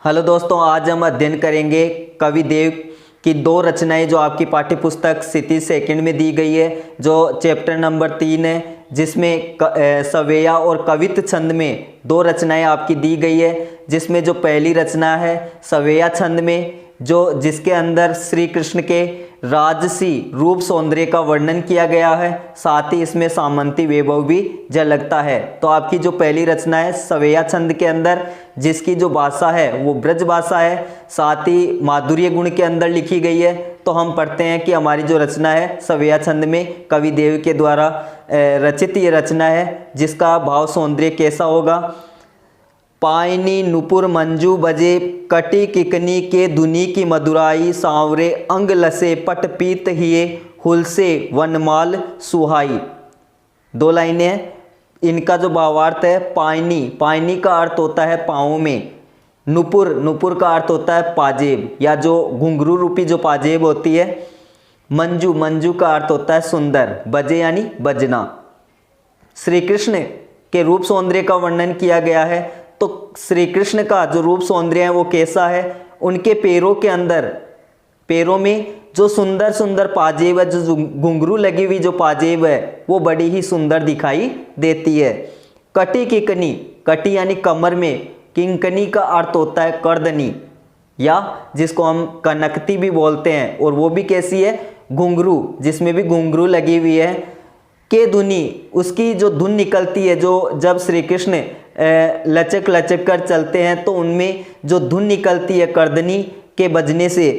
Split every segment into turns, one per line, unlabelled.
Hello दोस्तों, आज हम अध्ययन करेंगे कवि देव की दो रचनाएं जो आपकी पाठ्य पुस्तक क्षितिज सेकंड में दी गई है, जो चैप्टर नंबर 3 है, जिसमें सवेया और कवित्त छंद में दो रचनाएं आपकी दी गई है। जिसमें जो पहली रचना है सवेया छंद में, जो जिसके अंदर श्री कृष्ण के राजसी रूप सौंदर्य का वर्णन किया गया है, साथ ही इसमें सामंती वैभव भी झलकता है। तो आपकी जो पहली रचना है सवेया छंद के अंदर, जिसकी जो भाषा है वो ब्रज भाषा है, साथ ही माधुर्य गुण के अंदर लिखी गई है। तो हम पढ़ते हैं कि हमारी जो रचना है सवेया छंद में कवि देव के द्वारा रचित ये रचना है, जिसका भाव सौंदर्य कैसा होगा। पायनी नुपुर मंजू बजे कटी किकनी के धुनी की मधुराई, सांवरे अंग लसे पट पीत हिए हुलसे वनमाल सुहाई। दो लाइनें हैं, इनका जो भावार्थ है पायनी, पायनी का अर्थ होता है पाँव में, नुपुर, नुपुर का अर्थ होता है पाजेब या जो घुंघरू रूपी जो पाजेब होती है, मंजू, मंजू का अर्थ होता है सुंदर, बजे यानी बजना। श्री कृष्ण के रूप सौंदर्य का वर्णन किया गया है। तो श्री कृष्ण का जो रूप सौंदर्य है वो कैसा है, उनके पैरों के अंदर, पैरों में जो सुंदर सुंदर पाजेब है, जो घुंघरू लगी हुई जो पाजेब है वो बड़ी ही सुंदर दिखाई देती है। कटी किकनी, कटी यानी कमर में, किंकनी का अर्थ होता है करदनी या जिसको हम कनकती भी बोलते हैं, और वो भी कैसी है, घुंघरू, जिसमें भी घुंघरू लगी हुई है। के धुनी, उसकी जो धुन निकलती है, जो जब श्री कृष्ण लचक लचक कर चलते हैं तो उनमें जो धुन निकलती है करदनी के बजने से,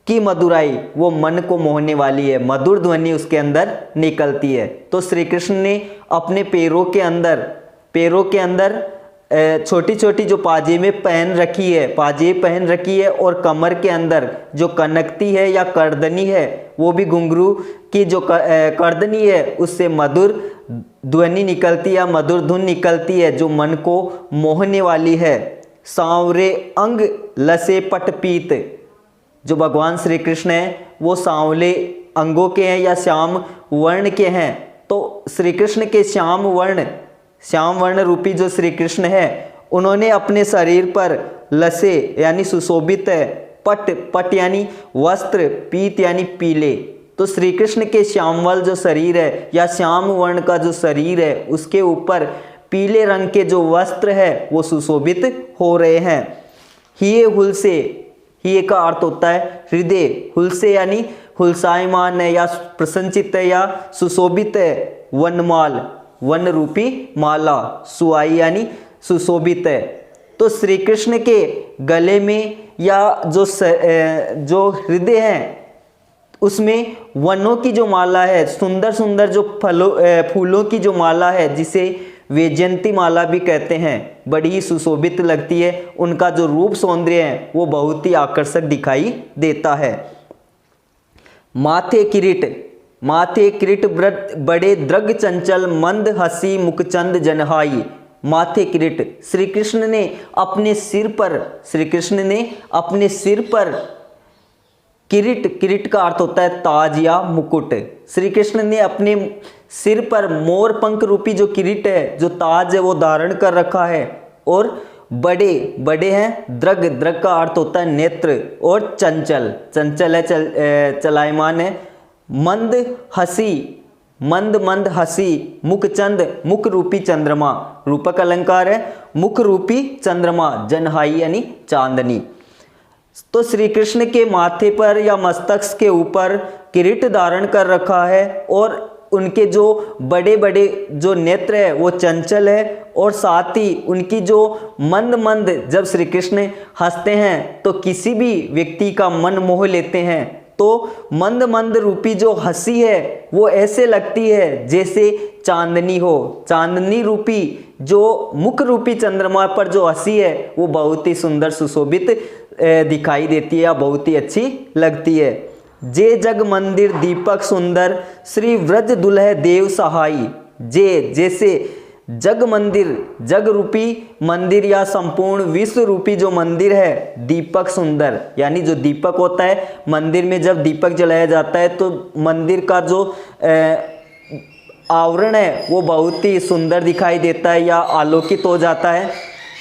की मधुराई, वो मन को मोहने वाली है, मधुर ध्वनि उसके अंदर निकलती है। तो श्री कृष्ण ने अपने पैरों के अंदर छोटी छोटी जो पाजेबें पहन रखी है, पाजेब पहन रखी है, और कमर के अंदर जो कनकती है या करदनी है, वो भी घुंघरू की जो करदनी है उससे मधुर ध्वनि निकलती है, मधुर धुन निकलती है, जो मन को मोहने वाली है। सांवरे अंग लसे पट पीत, जो भगवान श्री कृष्ण हैं वो सांवले अंगों के हैं या श्याम वर्ण के हैं। तो श्री कृष्ण के श्याम वर्ण रूपी जो श्री कृष्ण है, उन्होंने अपने शरीर पर लसे यानी सुशोभित है, पट यानी वस्त्र, पीत यानी पीले। तो श्री कृष्ण के श्यामवल जो शरीर है या श्याम वर्ण का जो शरीर है, उसके ऊपर पीले रंग के जो वस्त्र है वो सुशोभित हो रहे हैं। हिये हुलसे, हिये का अर्थ होता है हृदय, हुलसे यानी हुलसायमान है या प्रसन्नचित्त है या सुशोभित है। वनमाल, वन रूपी माला, सुहाई यानी सुशोभित है। तो श्री कृष्ण के गले में या जो हृदय है उसमें वनों की जो माला है, सुंदर सुंदर जो फूलों की जो माला है, जिसे वैजयंती माला भी कहते हैं, बड़ी ही सुशोभित लगती है। उनका जो रूप सौंदर्य है वो बहुत ही आकर्षक दिखाई देता है। माथे किरीट बड़े द्रग चंचल मंद हसी मुखचंद जनहाई। माथे किरीट, श्री कृष्ण ने अपने सिर पर किरीट का अर्थ होता है ताज या मुकुट। श्री कृष्ण ने अपने सिर पर मोर पंख रूपी जो किरीट है, जो ताज है, वो धारण कर रखा है। और बड़े हैं, द्रग का अर्थ होता है नेत्र, और चंचल है, चलायमान है। मंद हसी मुख रूपी चंद्रमा, रूपक अलंकार है, मुख रूपी चंद्रमा, जनहाई यानी चांदनी। तो श्री कृष्ण के माथे पर या मस्तक के ऊपर किरीट धारण कर रखा है, और उनके जो बड़े बड़े जो नेत्र है वो चंचल है, और साथ ही उनकी जो मंद जब श्री कृष्ण हंसते हैं तो किसी भी व्यक्ति का मन मोह लेते हैं। तो मंद रूपी जो हंसी है वो ऐसे लगती है जैसे चांदनी हो। चांदनी रूपी जो मुख रूपी चंद्रमा पर जो हंसी है वो बहुत ही सुंदर सुशोभित दिखाई देती है या बहुत ही अच्छी लगती है। जे जग मंदिर दीपक सुंदर श्री व्रज दुल्हे देव सहाई। जैसे जग मंदिर, जग रूपी मंदिर या संपूर्ण विश्व रूपी जो मंदिर है, दीपक सुंदर, यानी जो दीपक होता है मंदिर में, जब दीपक जलाया जाता है तो मंदिर का जो आवरण है वो बहुत ही सुंदर दिखाई देता है या आलोकित हो जाता है।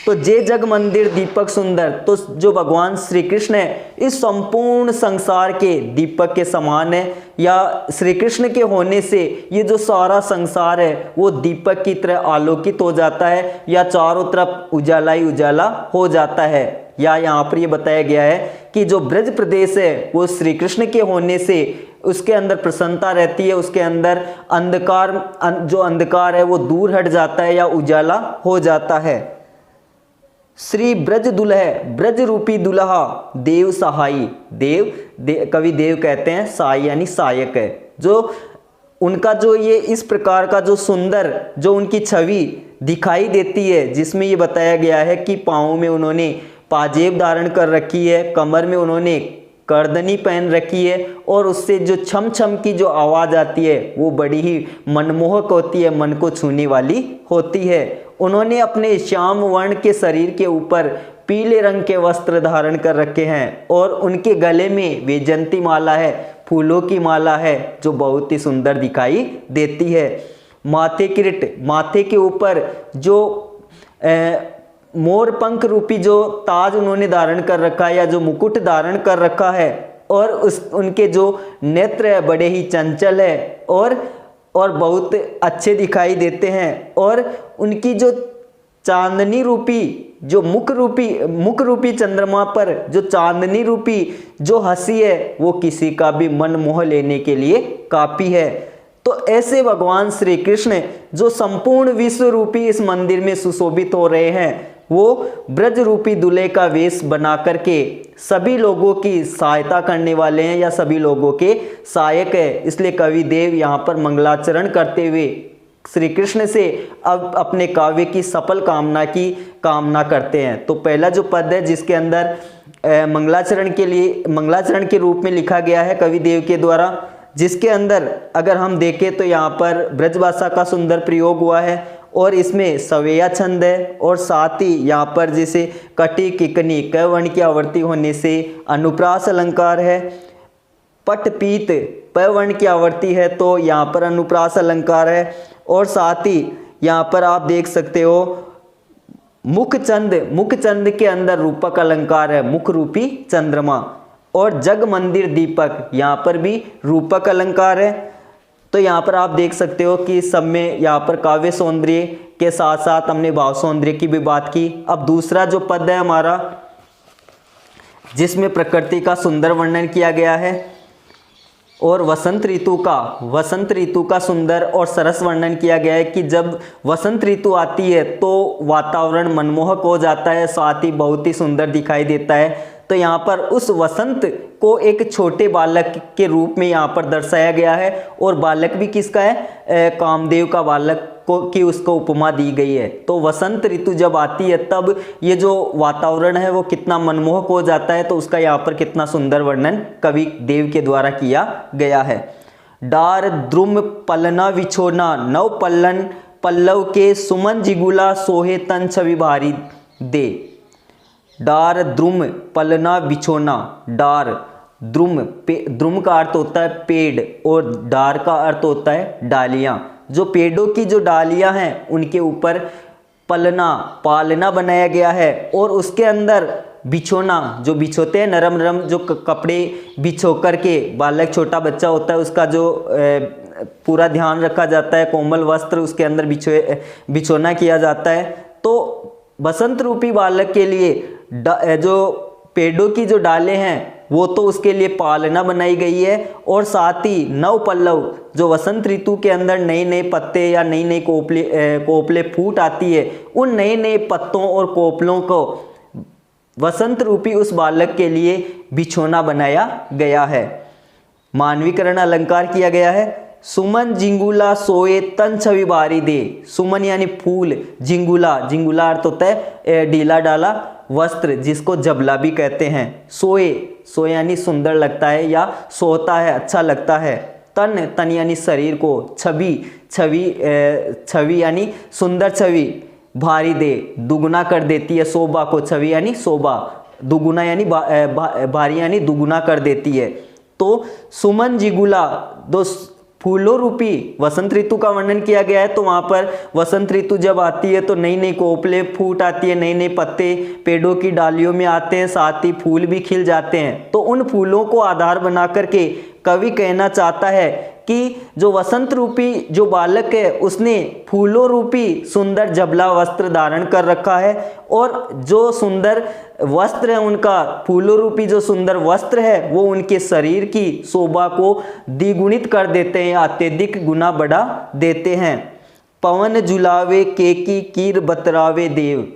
तो जे जग मंदिर दीपक सुंदर, तो जो भगवान श्री कृष्ण है इस संपूर्ण संसार के दीपक के समान है, या श्री कृष्ण के होने से ये जो सारा संसार है वो दीपक की तरह आलोकित हो जाता है, या चारों तरफ उजाला ही उजाला हो जाता है। या यहाँ पर ये बताया गया है कि जो ब्रज प्रदेश है वो श्री कृष्ण के होने से उसके अंदर प्रसन्नता रहती है, उसके अंदर अंधकार जो अंधकार है वो दूर हट जाता है या उजाला हो जाता है। श्री ब्रज दुल्हे, ब्रज रूपी दुल्हा देव सहाई, कवि देव कहते हैं, सहाय यानी सहायक है। जो उनका जो ये इस प्रकार का जो सुंदर जो उनकी छवि दिखाई देती है, जिसमें ये बताया गया है कि पाँव में उन्होंने पाजेब धारण कर रखी है, कमर में उन्होंने करदनी पहन रखी है, और उससे जो छम छम की जो आवाज़ आती है वो बड़ी ही मनमोहक होती है, मन को छूने वाली होती है। उन्होंने अपने श्याम वर्ण के शरीर के ऊपर पीले रंग के वस्त्र धारण कर रखे हैं, और उनके गले में वैजयंती माला है, फूलों की माला है, जो बहुत ही सुंदर दिखाई देती है। माथे किरीट, माथे के ऊपर जो मोर पंख रूपी जो ताज उन्होंने धारण कर रखा है, या जो मुकुट धारण कर रखा है, और उनके जो नेत्र है बड़े ही चंचल है और बहुत अच्छे दिखाई देते हैं, और उनकी जो चांदनी रूपी जो मुख रूपी चंद्रमा पर जो चांदनी रूपी जो हंसी है वो किसी का भी मन मोह लेने के लिए काफी है। तो ऐसे भगवान श्री कृष्ण जो संपूर्ण विश्व रूपी इस मंदिर में सुशोभित हो रहे हैं, वो ब्रज रूपी दूल्हे का वेश बना करके सभी लोगों की सहायता करने वाले हैं, या सभी लोगों के सहायक है। इसलिए कवि देव यहाँ पर मंगलाचरण करते हुए श्री कृष्ण से अब अपने काव्य की सफल कामना करते हैं। तो पहला जो पद है जिसके अंदर मंगलाचरण के रूप में लिखा गया है कवि देव के द्वारा, जिसके अंदर अगर हम देखें तो यहाँ पर ब्रजभाषा का सुंदर प्रयोग हुआ है, और इसमें सवेया छंद है, और साथ ही यहाँ पर जैसे कटी किकनी क वर्ण की आवर्ती होने से अनुप्रास अलंकार है, पट पीत प वर्ण की आवर्ती है तो यहाँ पर अनुप्रास अलंकार है, और साथ ही यहाँ पर आप देख सकते हो मुख चंद के अंदर रूपक अलंकार है, मुख रूपी चंद्रमा, और जग मंदिर दीपक यहाँ पर भी रूपक अलंकार है। तो यहाँ पर आप देख सकते हो कि सब में यहाँ पर काव्य सौंदर्य के साथ साथ हमने भाव सौंदर्य की भी बात की। अब दूसरा जो पद है हमारा, जिसमें प्रकृति का सुंदर वर्णन किया गया है और वसंत ऋतु का सुंदर और सरस वर्णन किया गया है कि जब वसंत ऋतु आती है तो वातावरण मनमोहक हो जाता है, साथ ही बहुत ही सुंदर दिखाई देता है। तो यहाँ पर उस वसंत को एक छोटे बालक के रूप में यहाँ पर दर्शाया गया है, और बालक भी किसका है, कामदेव का बालक की उसको उपमा दी गई है। तो वसंत ऋतु जब आती है तब ये जो वातावरण है वो कितना मनमोहक हो जाता है, तो उसका यहाँ पर कितना सुंदर वर्णन कवि देव के द्वारा किया गया है। डार द्रुम पलना विछोना नव पल्लन पल्लव के सुमन जिगुला सोहे तन छवि भारी दे। डार द्रुम पलना बिछोना, डार द्रुम का अर्थ होता है पेड़, और डार का अर्थ होता है डालियाँ। जो पेड़ों की जो डालियाँ हैं उनके ऊपर पालना बनाया गया है, और उसके अंदर बिछोना जो बिछोते हैं नरम नरम जो कपड़े बिछो करके, बालक छोटा बच्चा होता है उसका जो पूरा ध्यान रखा जाता है, कोमल वस्त्र उसके अंदर बिछोना किया जाता है। तो बसंत रूपी बालक के लिए जो पेड़ों की जो डालें हैं वो तो उसके लिए पालना बनाई गई है, और साथ ही नव पल्लव जो वसंत ऋतु के अंदर नए नए पत्ते या नई नई कोपले फूट आती है, उन नए नए पत्तों और कोपलों को वसंत रूपी उस बालक के लिए बिछोना बनाया गया है। मानवीकरण अलंकार किया गया है। सुमन जिंगुला सोए तन छवि बारी दे। सुमन यानी फूल, जिंगुला अर्थ होता है ढीला डाला वस्त्र, जिसको जबला भी कहते हैं। सोए यानी सुंदर लगता है या सोता है, अच्छा लगता है। तन यानी शरीर को, छवि यानी सुंदर छवि, भारी दे दुगुना कर देती है शोभा को, छवि यानी शोभा, दुगुना यानी भारी यानी दुगुना कर देती है। तो सुमन जिगुला फूलों रूपी वसंत ऋतु का वर्णन किया गया है। तो वहाँ पर वसंत ऋतु जब आती है तो नई नई कोपले फूट आती है, नए नए पत्ते पेड़ों की डालियों में आते हैं, साथ ही फूल भी खिल जाते हैं। तो उन फूलों को आधार बना करके कवि कहना चाहता है कि जो वसंत रूपी जो बालक है उसने फूलों रूपी सुंदर जबला वस्त्र धारण कर रखा है, और जो सुंदर वस्त्र है उनका फूलों रूपी जो सुंदर वस्त्र है वो उनके शरीर की शोभा को द्विगुणित कर देते हैं, अत्यधिक गुना बढ़ा देते हैं। पवन झुलावे केकी कीर बतरावे देव।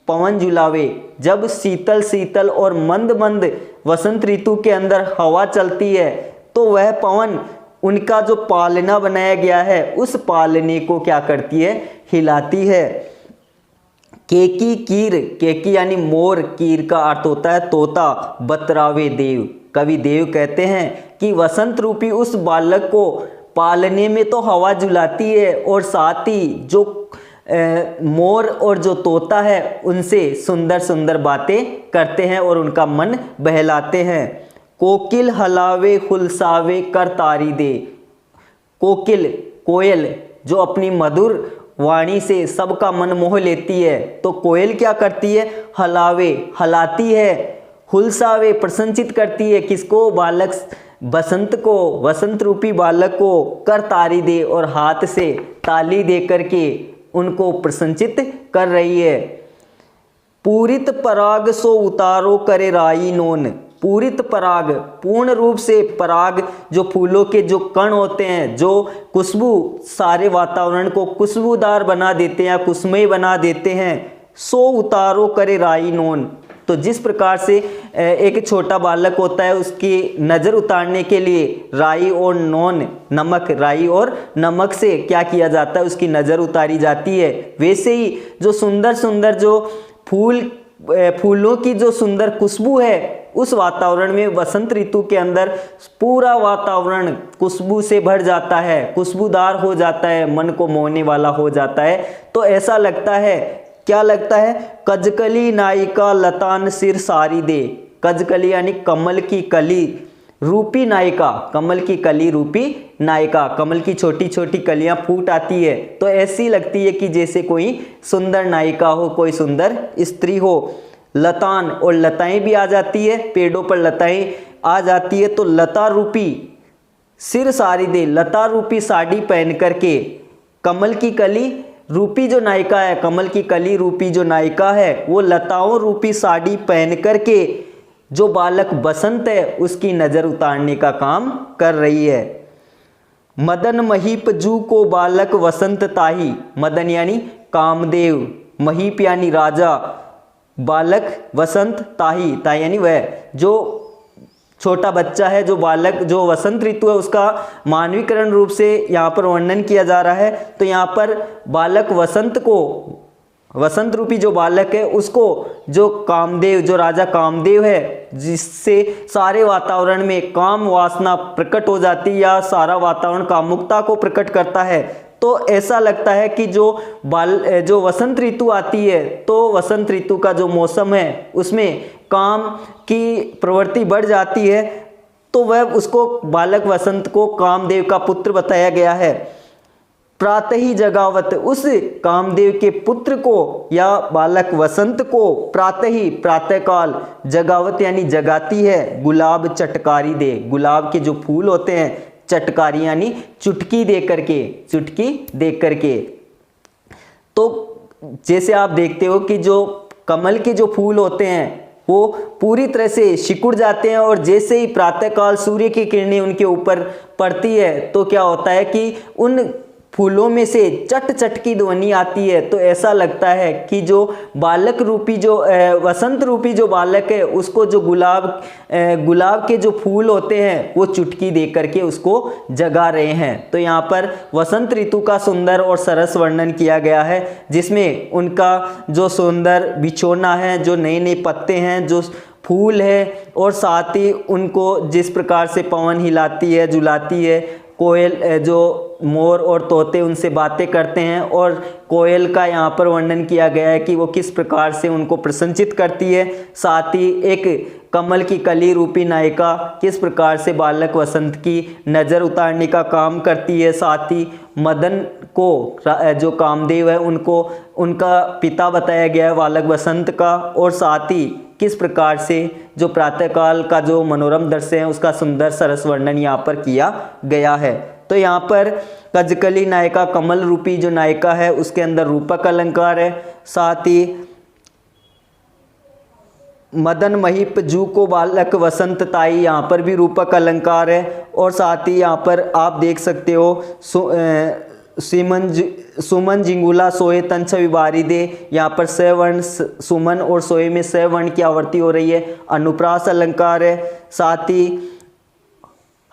पवन झुलावे, जब शीतल शीतल और मंद मंद वसंत ऋतु के अंदर हवा चलती है तो वह पवन उनका जो पालना बनाया गया है उस पालने को क्या करती है, हिलाती है। केकी कीर, केकी यानी मोर, कीर का अर्थ होता है तोता, बतरावे देव, कवि देव कहते हैं कि वसंत रूपी उस बालक को पालने में तो हवा झुलाती है और साथ ही जो मोर और जो तोता है उनसे सुंदर सुंदर बातें करते हैं और उनका मन बहलाते हैं। कोकिल हलावे हुलसावे कर तारी दे। कोकिल, कोयल, जो अपनी मधुर वाणी से सबका मन मोह लेती है, तो कोयल क्या करती है, हलावे, हलाती है, हुलसावे, प्रसन्नचित करती है, किसको, बालक बसंत को, वसंत रूपी बालक को कर तारी दे, और हाथ से ताली दे करके उनको प्रसन्नचित कर रही है। पूरित पराग सो उतारो करे राई नोन। पूरित पराग, पूर्ण रूप से पराग, जो फूलों के जो कण होते हैं, जो खुशबू सारे वातावरण को खुशबूदार बना देते हैं या खुशमय बना देते हैं, सो उतारो करे राई नोन। तो जिस प्रकार से एक छोटा बालक होता है उसकी नज़र उतारने के लिए राई और नोन, नमक, राई और नमक से क्या किया जाता है, उसकी नज़र उतारी जाती है, वैसे ही जो सुंदर सुंदर जो फूलों की जो सुंदर खुशबू है उस वातावरण में वसंत ऋतु के अंदर पूरा वातावरण खुशबू से भर जाता है, खुशबूदार हो जाता है, मन को मोहने वाला हो जाता है। तो ऐसा लगता है, क्या लगता है, कजकली नायिका लतान सिर सारी दे। कजकली यानी कमल की कली रूपी नायिका, कमल की कली रूपी नायिका, कमल की छोटी छोटी कलियां फूट आती है तो ऐसी लगती है कि जैसे कोई सुंदर नायिका हो, कोई सुंदर स्त्री हो। लतान, और लताएं भी आ जाती है, पेड़ों पर लताएं आ जाती है, तो लता रूपी सिर सारी दे, लता रूपी साड़ी पहन करके कमल की कली रूपी जो नायिका है, कमल की कली रूपी जो नायिका है वो लताओं रूपी साड़ी पहन करके जो बालक बसंत है उसकी नज़र उतारने का काम कर रही है। मदन महीप जू को बालक वसंत ताही। मदन यानी कामदेव, महीप यानी राजा, बालक वसंत ताही, ताही यानी वह जो छोटा बच्चा है, जो बालक, जो वसंत ऋतु है उसका मानवीकरण रूप से यहाँ पर वर्णन किया जा रहा है। तो यहाँ पर बालक वसंत को, वसंत रूपी जो बालक है उसको जो कामदेव, जो राजा कामदेव है, जिससे सारे वातावरण में काम वासना प्रकट हो जाती है या सारा वातावरण कामुकता को प्रकट करता है, तो ऐसा लगता है कि जो वसंत ऋतु आती है तो वसंत ऋतु का जो मौसम है उसमें काम की प्रवृत्ति बढ़ जाती है, तो वह उसको बालक वसंत को कामदेव का पुत्र बताया गया है। प्रातः ही जगावत, उस कामदेव के पुत्र को या बालक वसंत को प्रातः ही, प्रातःकाल, जगावत यानी जगाती है। गुलाब चटकारी दे, गुलाब के जो फूल होते हैं चटकारी यानी चुटकी दे करके, चुटकी दे करके। तो जैसे आप देखते हो कि जो कमल के जो फूल होते हैं वो पूरी तरह से सिकुड़ जाते हैं और जैसे ही प्रातःकाल सूर्य की किरणें उनके ऊपर पड़ती है तो क्या होता है कि उन फूलों में से चट चट की ध्वनि आती है। तो ऐसा लगता है कि जो बालक रूपी, जो वसंत रूपी जो बालक है उसको जो गुलाब के जो फूल होते हैं वो चुटकी दे करके उसको जगा रहे हैं। तो यहाँ पर वसंत ऋतु का सुंदर और सरस वर्णन किया गया है, जिसमें उनका जो सुंदर बिछोना है, जो नए नए पत्ते हैं, जो फूल है, और साथ ही उनको जिस प्रकार से पवन हिलाती है, झुलाती है, कोयल जो मोर और तोते उनसे बातें करते हैं, और कोयल का यहाँ पर वर्णन किया गया है कि वो किस प्रकार से उनको प्रसन्नचित करती है। साथ ही एक कमल की कली रूपी नायिका किस प्रकार से बालक वसंत की नज़र उतारने का काम करती है। साथ ही मदन को जो कामदेव है उनको उनका पिता बताया गया है बालक वसंत का, और साथ ही किस प्रकार से जो प्रातःकाल का जो मनोरम दृश्य है उसका सुंदर सरस वर्णन यहाँ पर किया गया है। तो यहाँ पर कजकली नायिका, कमल रूपी जो नायिका है उसके अंदर रूपक अलंकार है। साथ ही मदन महीप जू को बालक वसंत ताई, यहाँ पर भी रूपक अलंकार है। और साथ ही यहाँ पर आप देख सकते हो सुमन जिंगुला सोए तन छवि बारी दे, यहाँ पर स वर्ण सुमन और सोए में स वर्ण की आवृत्ति हो रही है, अनुप्रास अलंकार है। साथ ही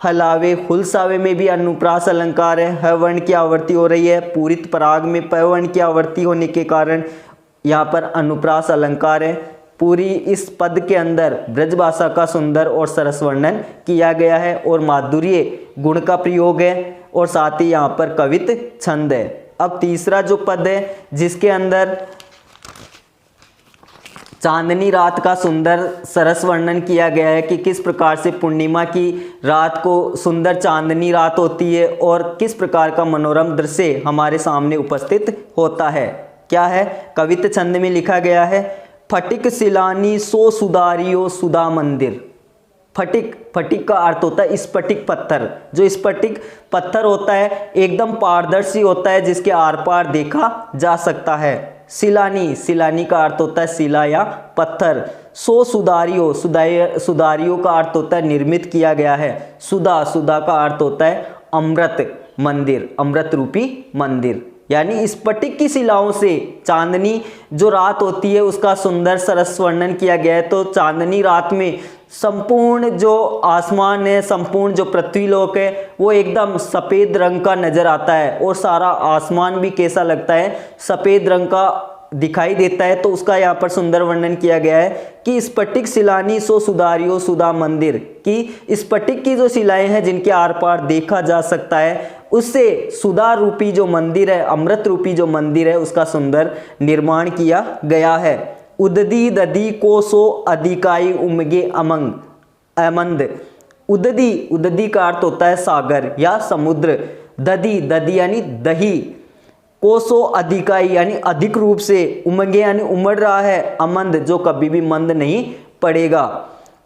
हलावे हुलसावे में भी अनुप्रास अलंकार है, ह वर्ण की आवृत्ति हो रही है। पूरित पराग में प वर्ण की आवृत्ति होने के कारण यहाँ पर अनुप्रास अलंकार है। पूरी इस पद के अंदर ब्रजभाषा का सुंदर और सरस वर्णन किया गया है और माधुर्य गुण का प्रयोग है, और साथ ही यहाँ पर कवित छंद है। अब तीसरा जो पद है जिसके अंदर चांदनी रात का सुंदर सरस वर्णन किया गया है कि किस प्रकार से पूर्णिमा की रात को सुंदर चांदनी रात होती है और किस प्रकार का मनोरम दृश्य हमारे सामने उपस्थित होता है। क्या है? कवित छंद में लिखा गया है, फटिक सिलानी सो सुधारियो सुधा मंदिर। फटिक, फटिक का अर्थ होता है स्फटिक पत्थर। जो स्फटिक पत्थर होता है एकदम पारदर्शी होता है जिसके आर पार देखा जा सकता है। सिलानी, सिलानी का अर्थ होता है शिला या पत्थर। सो सुधारियो, सुधारियो का अर्थ होता है निर्मित किया गया है। सुधा, सुधा का अर्थ होता है अमृत मंदिर, अमृत रूपी मंदिर। यानी स्फटिक की शिलाओं से चांदनी जो रात होती है उसका सुंदर सरस वर्णन किया गया है। तो चांदनी रात में संपूर्ण जो आसमान है, संपूर्ण जो पृथ्वीलोक है वो एकदम सफ़ेद रंग का नज़र आता है, और सारा आसमान भी कैसा लगता है? सफ़ेद रंग का दिखाई देता है। तो उसका यहाँ पर सुंदर वर्णन किया गया है कि स्फटिक शिलानी सो सुधारियो सुधा मंदिर, कि स्फटिक की जो शिलाएं हैं जिनके आर पार देखा जा सकता है उससे सुधा रूपी जो मंदिर है, अमृत रूपी जो मंदिर है उसका सुंदर निर्माण किया गया है। उददी ददी को सो अधिकाई उमगे अमंग अमंद। उददी, उददी का अर्थ होता है सागर या समुद्र। ददी, ददी यानी दही। कोसो अधिकाई यानी अधिक रूप से, उमगे यानी उमड़ रहा है, अमंद जो कभी भी मंद नहीं पड़ेगा।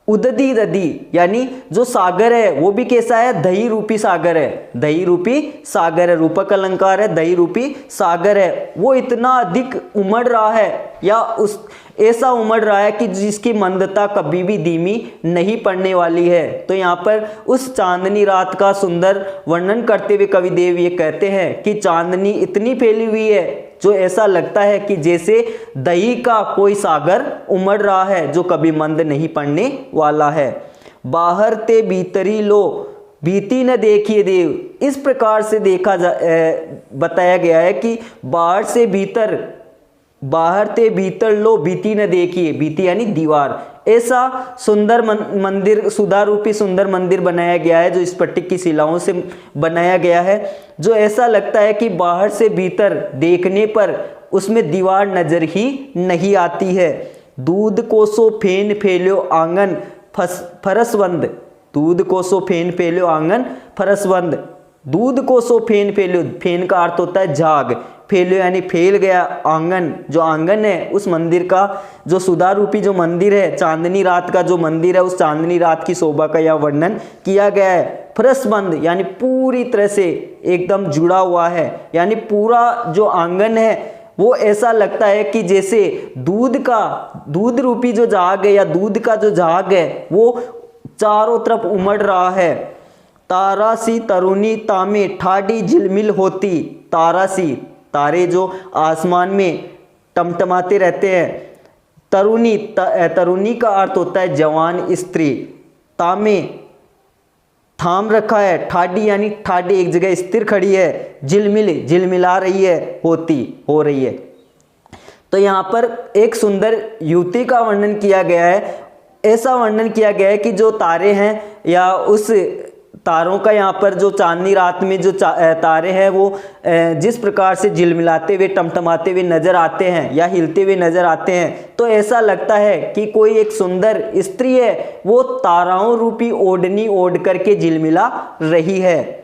उददी ददी यानी जो सागर है वो भी कैसा है? दही रूपी सागर है, दही रूपी सागर है, रूपक अलंकार है, दही रूपी सागर है। वो इतना अधिक उमड़ रहा है या उस ऐसा उमड़ रहा है कि जिसकी मंदता कभी भी धीमी नहीं पड़ने वाली है। तो यहाँ पर उस चांदनी रात का सुंदर वर्णन करते हुए कवि देव ये कहते हैं कि चांदनी इतनी फैली हुई है जो ऐसा लगता है कि जैसे दही का कोई सागर उमड़ रहा है जो कभी मंद नहीं पड़ने वाला है। बाहर ते भीतरी लो भीति न देखिए देव। इस प्रकार से बताया गया है कि बाहर से भीतर, बाहर ते भीतर लो भीति न देखिए, भीति यानी दीवार। ऐसा सुंदर मंदिर, सुधा रूपी सुंदर मंदिर बनाया गया है जो स्फटिक की शिलाओं से बनाया गया है, जो ऐसा लगता है कि बाहर से भीतर देखने पर उसमें दीवार नजर ही नहीं आती है। दूध कोसो फेन फैल्यो आंगन फरसवंद। दूध कोसो फेन फैल्यो आंगन फरसवंद। दूध कोसो फेन फैल्यो, फेन का अर्थ होता है झाग, फैल्यो यानी फैल गया। आंगन, जो आंगन है उस मंदिर का, जो सुधा रूपी जो मंदिर है, चांदनी रात का जो मंदिर है, उस चांदनी रात की शोभा का यह वर्णन किया गया है। फरसबंद यानी पूरी तरह से एकदम जुड़ा हुआ है, यानी पूरा जो आंगन है वो ऐसा लगता है कि जैसे दूध रूपी जो झाग है या दूध का जो झाग है वो चारों तरफ उमड़ रहा है। तारासी तरुणी तामे ठाडी झिलमिल होती। तारासी, तारे जो आसमान में टमटमाते रहते हैं। तरुणी, तरुणी का अर्थ होता है जवान स्त्री। तामे थाम रखा है, ठाडी यानी ठाडी एक जगह स्थिर खड़ी है, झिलमिल झिलमिला रही है, होती हो रही है। तो यहाँ पर एक सुंदर युवती का वर्णन किया गया है। ऐसा वर्णन किया गया है कि जो तारे हैं या उस तारों का यहाँ पर जो चांदनी रात में जो तारे हैं वो जिस प्रकार से झिलमिलाते हुए टमटमाते हुए नजर आते हैं या हिलते हुए नजर आते हैं, तो ऐसा लगता है कि कोई एक सुंदर स्त्री है, वो ताराओं रूपी ओढ़नी ओढ़ करके झिलमिला रही है।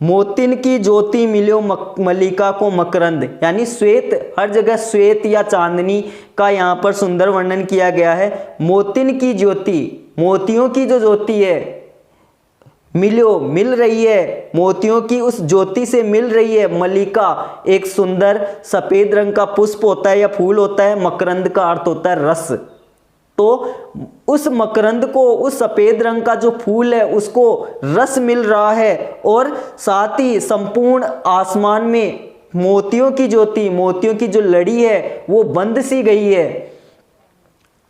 मोतिन की ज्योति मिलो मल्लिका को मकरंद, यानी श्वेत, हर जगह श्वेत या चांदनी का यहाँ पर सुंदर वर्णन किया गया है। मोतिन की ज्योति, मोतियों की जो ज्योति है, मिलो, मिल रही है, मोतियों की उस ज्योति से मिल रही है। मल्लिका एक सुंदर सफेद रंग का पुष्प होता है या फूल होता है। मकरंद का अर्थ होता है रस। तो उस मकरंद को, उस सफेद रंग का जो फूल है, उसको रस मिल रहा है और साथ ही संपूर्ण आसमान में मोतियों की ज्योति, मोतियों की जो लड़ी है वो बंद सी गई है।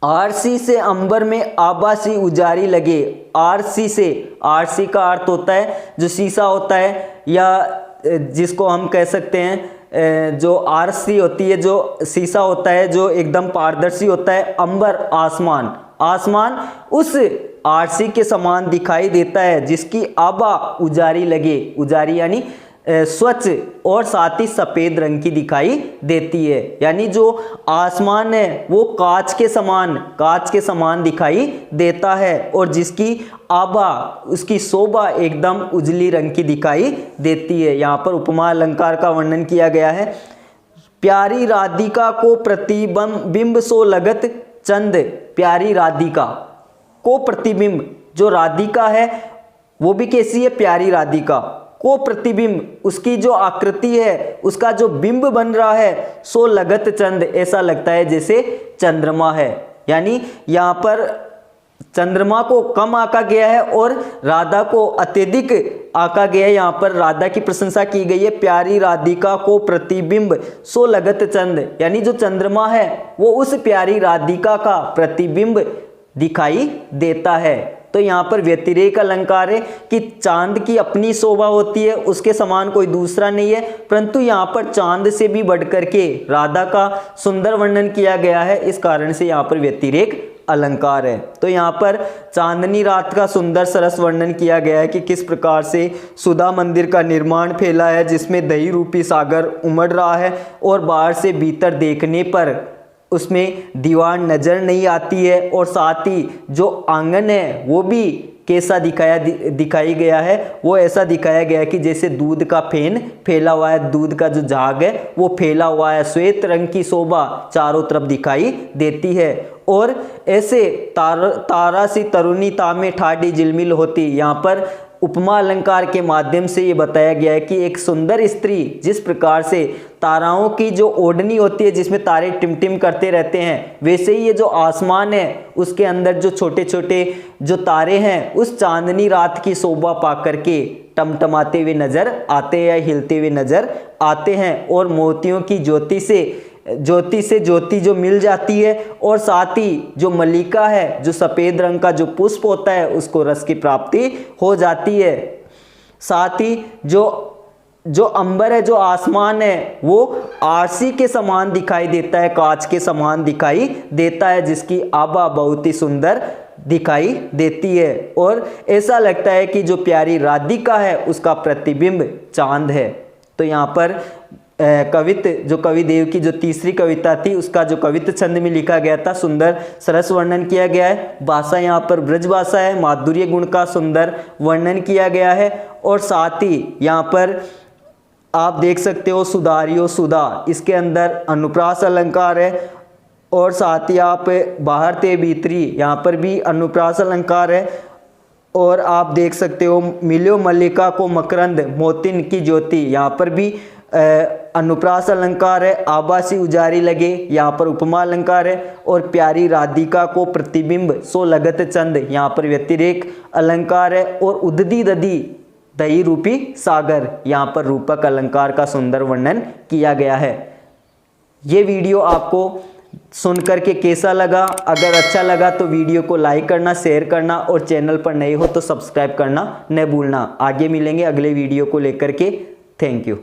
आरसी से अंबर में आबासी उजारी लगे। आरसी से, आरसी का अर्थ होता है जो शीशा होता है, या जिसको हम कह सकते हैं जो आरसी होती है, जो शीशा होता है जो एकदम पारदर्शी होता है। अंबर आसमान, आसमान उस आरसी के समान दिखाई देता है जिसकी आबा उजारी लगे। उजारी यानी स्वच्छ और साथ ही सफेद रंग की दिखाई देती है, यानी जो आसमान है वो कांच के समान दिखाई देता है और जिसकी आभा, उसकी शोभा एकदम उजली रंग की दिखाई देती है। यहाँ पर उपमा अलंकार का वर्णन किया गया है। प्यारी राधिका को प्रतिबिंब सो लगत चंद, प्यारी राधिका को प्रतिबिंब, जो राधिका है वो भी कैसी है, प्यारी राधिका को प्रतिबिंब, उसकी जो आकृति है, उसका जो बिंब बन रहा है, सो लगत चंद, ऐसा लगता है जैसे चंद्रमा है। यानी यहाँ पर चंद्रमा को कम आंका गया है और राधा को अत्यधिक आंका गया है। यहाँ पर राधा की प्रशंसा की गई है। प्यारी राधिका को प्रतिबिंब सो लगत चंद, यानी जो चंद्रमा है वो उस प्यारी राधिका का प्रतिबिंब दिखाई देता है। तो यहाँ पर व्यतिरेक अलंकार है कि चांद की अपनी शोभा होती है, उसके समान कोई दूसरा नहीं है, परंतु यहाँ पर चांद से भी बढ़कर के राधा का सुंदर वर्णन किया गया है, इस कारण से यहाँ पर व्यतिरेक अलंकार है। तो यहाँ पर चांदनी रात का सुंदर सरस वर्णन किया गया है कि किस प्रकार से सुधा मंदिर का निर्माण फैला है, जिसमें दही रूपी सागर उमड़ रहा है और बाहर से भीतर देखने पर उसमें दीवार नजर नहीं आती है और साथ ही जो आंगन है वो भी कैसा दिखाई गया है, वो ऐसा दिखाया गया है कि जैसे दूध का फेन फैला हुआ है, दूध का जो झाग है वो फैला हुआ है। श्वेत रंग की शोभा चारों तरफ दिखाई देती है और ऐसे तारा सी तरुणी तामे ठाडी झिलमिल होती। यहाँ पर उपमा अलंकार के माध्यम से ये बताया गया है कि एक सुंदर स्त्री जिस प्रकार से ताराओं की जो ओढ़नी होती है जिसमें तारे टिमटिम करते रहते हैं, वैसे ही ये जो आसमान है उसके अंदर जो छोटे छोटे जो तारे हैं उस चांदनी रात की शोभा पा करके टमटमाते हुए नजर आते हैं या हिलते हुए नजर आते हैं और मोतियों की ज्योति से ज्योति जो मिल जाती है और साथ ही जो मल्लिका है, जो सफ़ेद रंग का जो पुष्प होता है, उसको रस की प्राप्ति हो जाती है। साथ ही जो अंबर है, जो आसमान है, वो आरसी के समान दिखाई देता है, कांच के समान दिखाई देता है, जिसकी आभा बहुत ही सुंदर दिखाई देती है और ऐसा लगता है कि जो प्यारी राधिका है उसका प्रतिबिंब चांद है। तो यहाँ पर कवित जो कवि देव की जो तीसरी कविता थी उसका जो कवित छंद में लिखा गया था, सुंदर सरस वर्णन किया गया है। भाषा यहाँ पर ब्रज भाषा है, माधुर्य गुण का सुंदर वर्णन किया गया है और साथ ही यहाँ पर आप देख सकते हो सुधारियो सुधा, इसके अंदर अनुप्रास अलंकार है और साथ ही आप बाहर ते भीतरी, यहाँ पर भी अनुप्रास अलंकार है और आप देख सकते हो मिलो मल्लिका को मकरंद मोतिन की ज्योति, यहाँ पर भी अनुप्रास अलंकार है। आबासी उजारी लगे, यहाँ पर उपमा अलंकार है और प्यारी राधिका को प्रतिबिंब सो लगत चंद, यहाँ पर व्यतिरेक अलंकार है और उददी ददी दही रूपी सागर, यहाँ पर रूपक अलंकार का सुंदर वर्णन किया गया है। ये वीडियो आपको सुनकर के कैसा लगा? अगर अच्छा लगा तो वीडियो को लाइक करना, शेयर करना और चैनल पर नए हो तो सब्सक्राइब करना न भूलना। आगे मिलेंगे अगले वीडियो को लेकर के। Thank you.